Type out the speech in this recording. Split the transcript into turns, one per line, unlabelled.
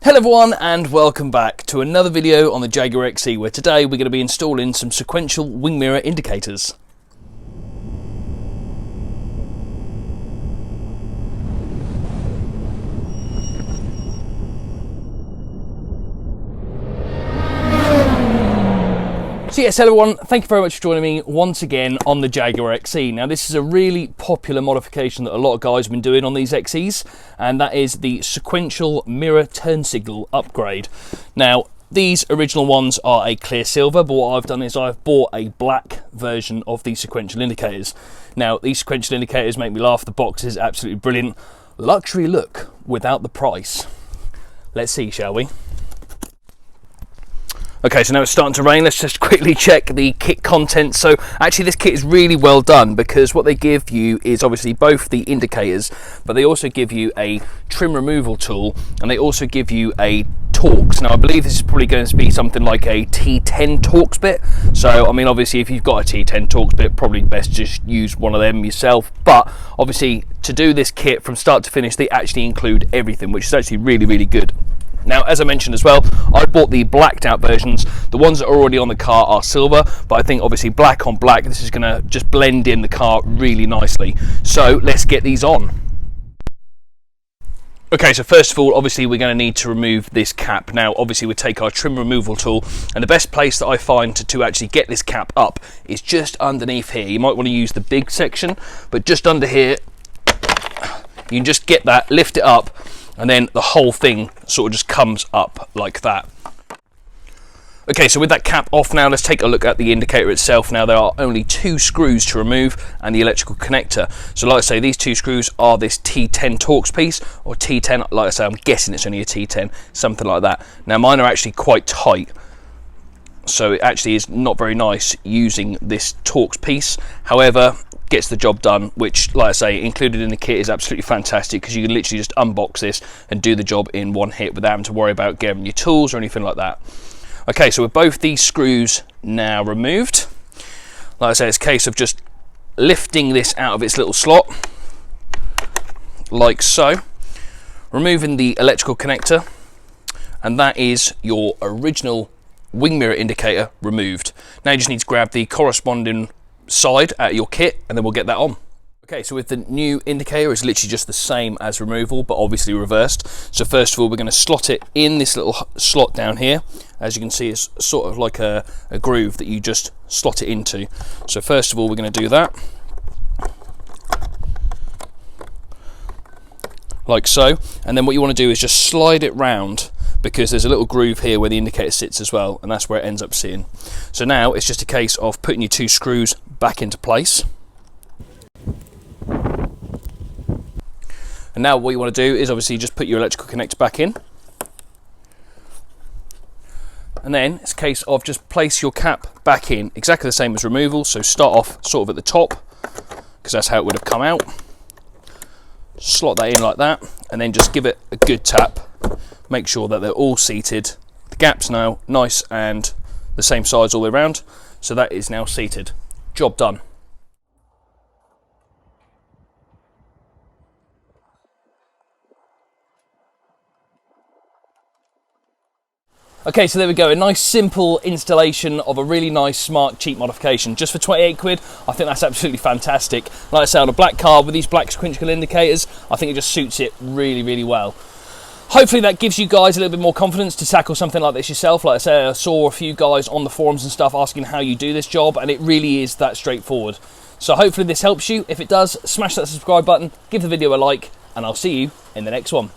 Hello everyone and welcome back to another video on the Jaguar XE, where today we're going to be installing some sequential wing mirror indicators. So yes, hello everyone, thank you very much for joining me once again on the Jaguar XE. Now this is a really popular modification that a lot of guys have been doing on these XEs, and that is the sequential mirror turn signal upgrade. Now these original ones are a clear silver, but what I've done is I've bought a black version of these sequential indicators. Now these sequential indicators make me laugh. The box is absolutely brilliant. Luxury look without the price. Let's see, shall we? Okay, so now it's starting to rain. Let's just quickly check the kit contents. So actually this kit is really well done, because what they give you is obviously both the indicators, but they also give you a trim removal tool, and they also give you a Torx. Now I believe this is probably going to be something like a T10 Torx bit. So I mean, obviously if you've got a T10 Torx bit, probably best just use one of them yourself. But obviously to do this kit from start to finish, they actually include everything, which is actually really good. Now, as I mentioned as well, I bought the blacked out versions. The ones that are already on the car are silver, but I think obviously black on black, this is going to just blend in the car really nicely. So let's get these on. Okay, so first of all, obviously we're going to need to remove this cap. Now, obviously we take our trim removal tool, and the best place that I find to actually get this cap up is just underneath here. You might want to use the big section, but just under here, you can just get that, lift it up, and then the whole thing sort of just comes up like that. Okay, so with that cap off now, let's take a look at the indicator itself. Now there are only 2 screws to remove and the electrical connector. So like I say, these 2 screws are this T10 Torx piece, or T10, like I say, I'm guessing it's only a T10, something like that. Now mine are actually quite tight, so it actually is not very nice using this Torx piece. However, gets the job done, which, like I say, included in the kit is absolutely fantastic, because you can literally just unbox this and do the job in one hit without having to worry about getting your tools or anything like that. Okay, so with both these screws now removed, like I say, it's a case of just lifting this out of its little slot, like so, removing the electrical connector, and that is your original wing mirror indicator removed. Now you just need to grab the corresponding side out of your kit, and then we'll get that on. Okay, so with the new indicator, it's literally just the same as removal, but obviously reversed. So first of all, we're going to slot it in this little slot down here. As you can see, it's sort of like a groove that you just slot it into. So first of all, we're going to do that, like so, and then what you want to do is just slide it round, because there's a little groove here where the indicator sits as well, and that's where it ends up sitting. So now it's just a case of putting your 2 screws back into place. And now what you want to do is obviously just put your electrical connector back in. And then it's a case of just place your cap back in, exactly the same as removal. So start off sort of at the top, because that's how it would have come out. Slot that in like that, and then just give it a good tap. Make sure that they're all seated. The gap's now nice and the same size all the way around. So that is now seated. Job done. Okay, so there we go, a nice simple installation of a really nice, smart, cheap modification. Just for 28 quid, I think that's absolutely fantastic. Like I say, on a black car with these black sequential indicators, I think it just suits it really well. Hopefully that gives you guys a little bit more confidence to tackle something like this yourself. Like I say, I saw a few guys on the forums and stuff asking how you do this job, and it really is that straightforward. So hopefully this helps you. If it does, smash that subscribe button, give the video a like, and I'll see you in the next one.